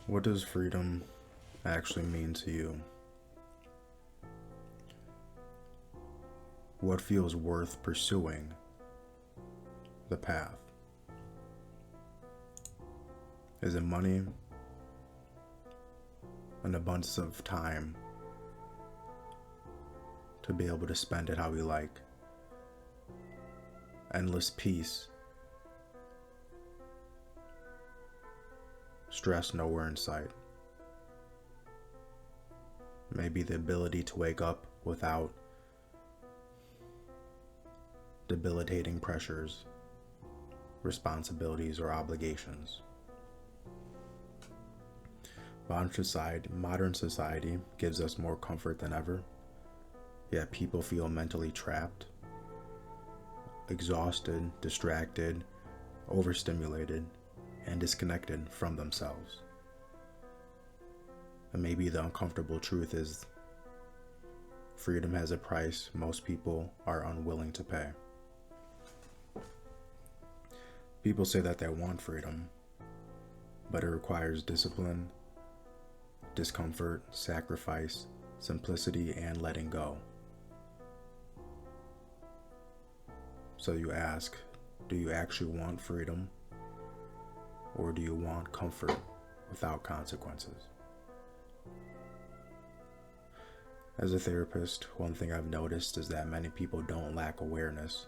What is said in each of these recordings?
What does freedom actually mean to you? What feels worth pursuing the path? Is it money? An abundance of time to be able to spend it how we like? Endless peace? Stress nowhere in sight? Maybe the ability to wake up without debilitating pressures, responsibilities, or obligations. Modern society gives us more comfort than ever, yet people feel mentally trapped, exhausted, distracted, overstimulated, and disconnected from themselves. And maybe the uncomfortable truth is freedom has a price most people are unwilling to pay. People say that they want freedom, but it requires discipline, discomfort, sacrifice, simplicity, and letting go. So you ask, do you actually want freedom, or do you want comfort without consequences? As a therapist, one thing I've noticed is that many people don't lack awareness.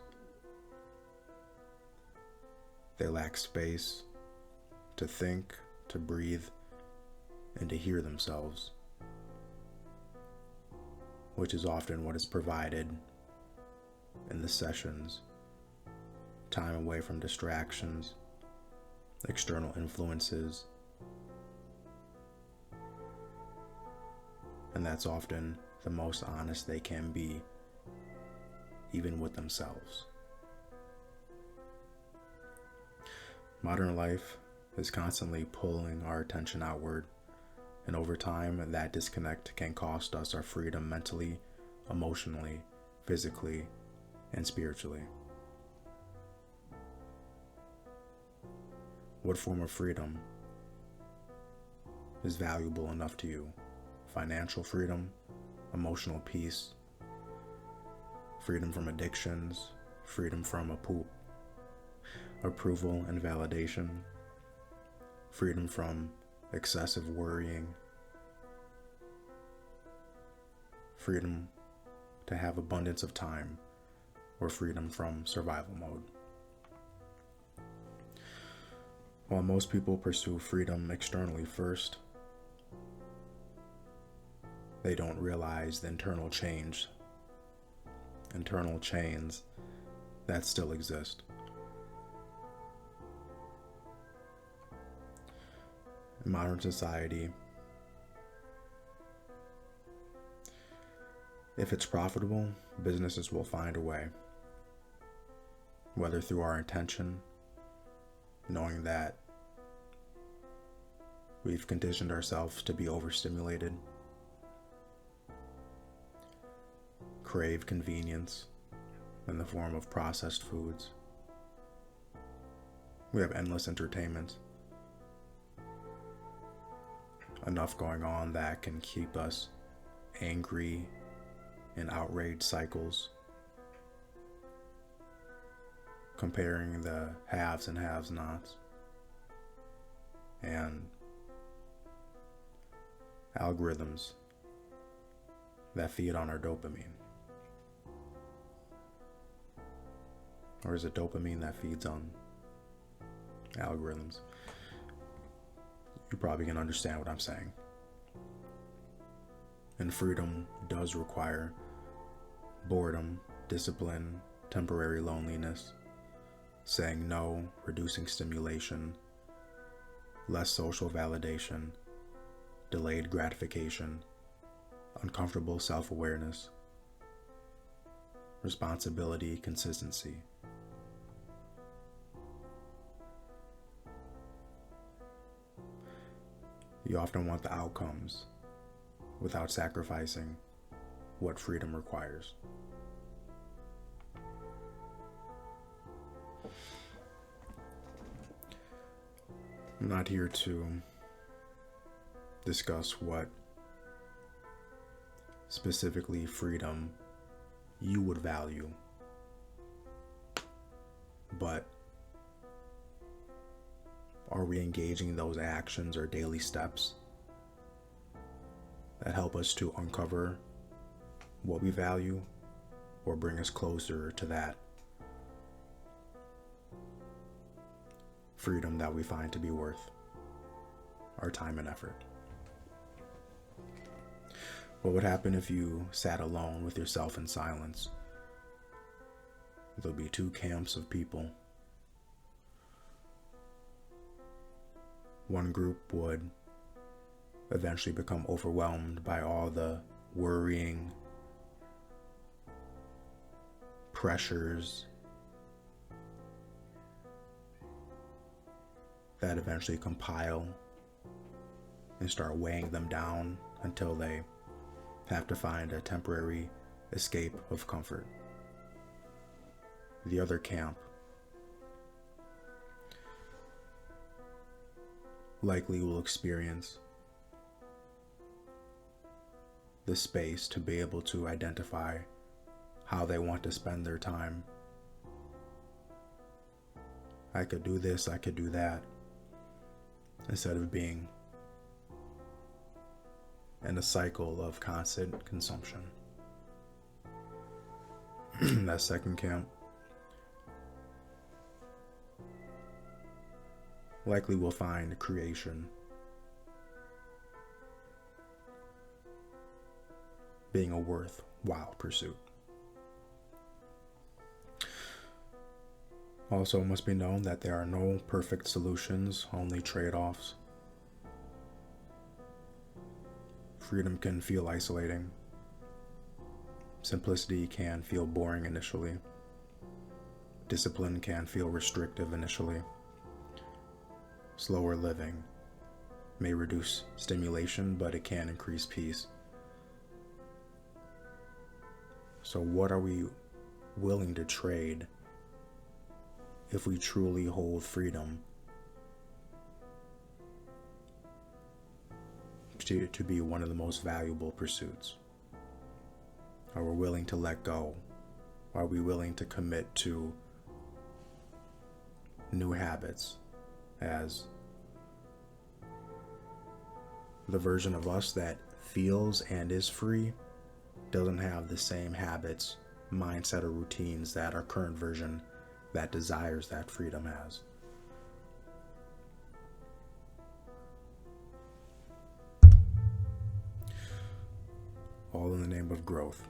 They lack space to think, to breathe, and to hear themselves, which is often what is provided in the sessions. Time away from distractions, external influences, and that's often the most honest they can be, even with themselves. Modern life is constantly pulling our attention outward, and over time, that disconnect can cost us our freedom mentally, emotionally, physically, and spiritually. What form of freedom is valuable enough to you? Financial freedom, emotional peace, freedom from addictions, freedom from approval and validation, freedom from excessive worrying, freedom to have abundance of time, or freedom from survival mode. While most people pursue freedom externally first, they don't realize the internal chains that still exist. In modern society, if it's profitable, businesses will find a way, whether through our intention, knowing that we've conditioned ourselves to be overstimulated, crave convenience in the form of processed foods. We have endless entertainment, enough going on that can keep us angry in outrage cycles, comparing the haves and have-nots, and algorithms that feed on our dopamine. Or is it dopamine that feeds on algorithms? You probably can understand what I'm saying. And freedom does require boredom, discipline, temporary loneliness, saying no, reducing stimulation, less social validation, delayed gratification, uncomfortable self-awareness, responsibility, consistency. You often want the outcomes without sacrificing what freedom requires. I'm not here to discuss what specifically freedom you would value, but are we engaging in those actions or daily steps that help us to uncover what we value or bring us closer to that freedom that we find to be worth our time and effort? What would happen if you sat alone with yourself in silence? There'll be two camps of people. One group would eventually become overwhelmed by all the worrying, pressures that eventually compile and start weighing them down until they have to find a temporary escape of comfort. The other camp likely will experience the space to be able to identify how they want to spend their time. I could do this, I could do that, instead of being in a cycle of constant consumption. That second camp likely will find creation being a worthwhile pursuit. Also, it must be known that there are no perfect solutions, only trade-offs. Freedom can feel isolating. Simplicity can feel boring initially. Discipline can feel restrictive initially. Slower living may reduce stimulation, but it can increase peace. So what are we willing to trade if we truly hold freedom to be one of the most valuable pursuits? Are we willing to let go? Are we willing to commit to new habits, as the version of us that feels and is free doesn't have the same habits, mindset, or routines that our current version that desires that freedom has? All in the name of growth.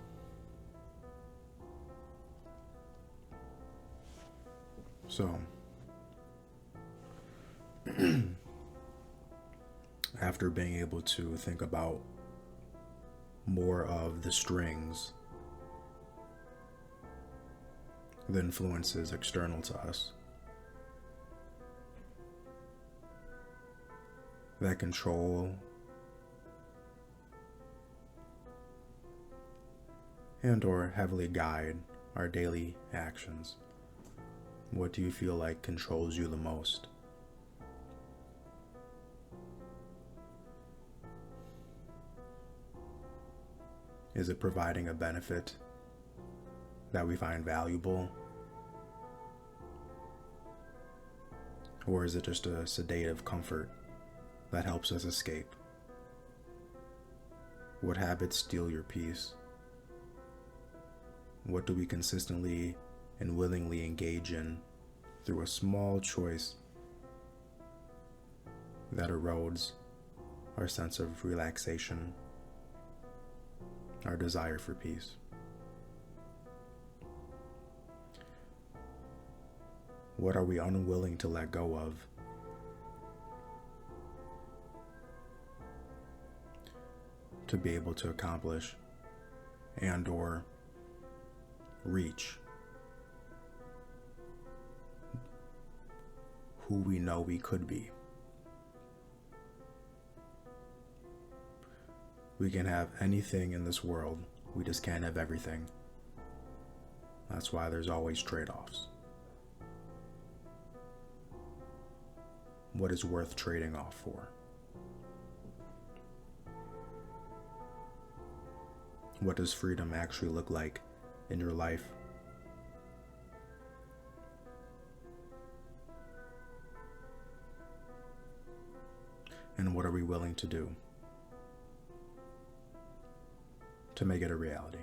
So, after being able to think about more of the strings, the influences external to us that control and or heavily guide our daily actions, what do you feel like controls you the most? Is it providing a benefit that we find valuable? Or is it just a sedative comfort that helps us escape? What habits steal your peace? What do we consistently and willingly engage in through a small choice that erodes our sense of relaxation, our desire for peace? What are we unwilling to let go of to be able to accomplish and or reach who we know we could be? We can have anything in this world, we just can't have everything. That's why there's always trade-offs. What is worth trading off for? What does freedom actually look like in your life? And what are we willing to do to make it a reality?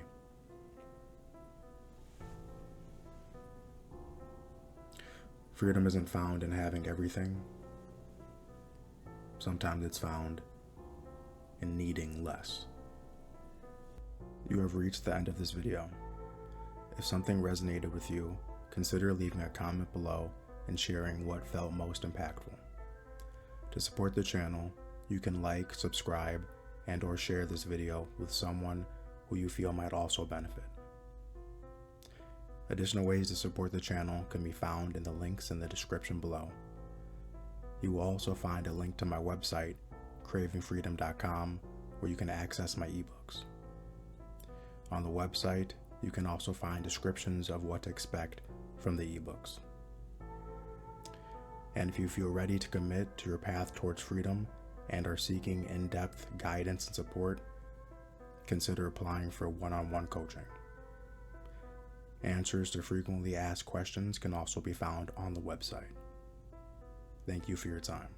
Freedom isn't found in having everything. Sometimes it's found in needing less. You have reached the end of this video. If something resonated with you, consider leaving a comment below and sharing what felt most impactful. To support the channel, you can like, subscribe, and/or share this video with someone who you feel might also benefit. Additional ways to support the channel can be found in the links in the description below. You will also find a link to my website, cravingfreedom.com, where you can access my ebooks. On the website, you can also find descriptions of what to expect from the ebooks. And if you feel ready to commit to your path towards freedom and are seeking in-depth guidance and support, consider applying for one-on-one coaching. Answers to frequently asked questions can also be found on the website. Thank you for your time.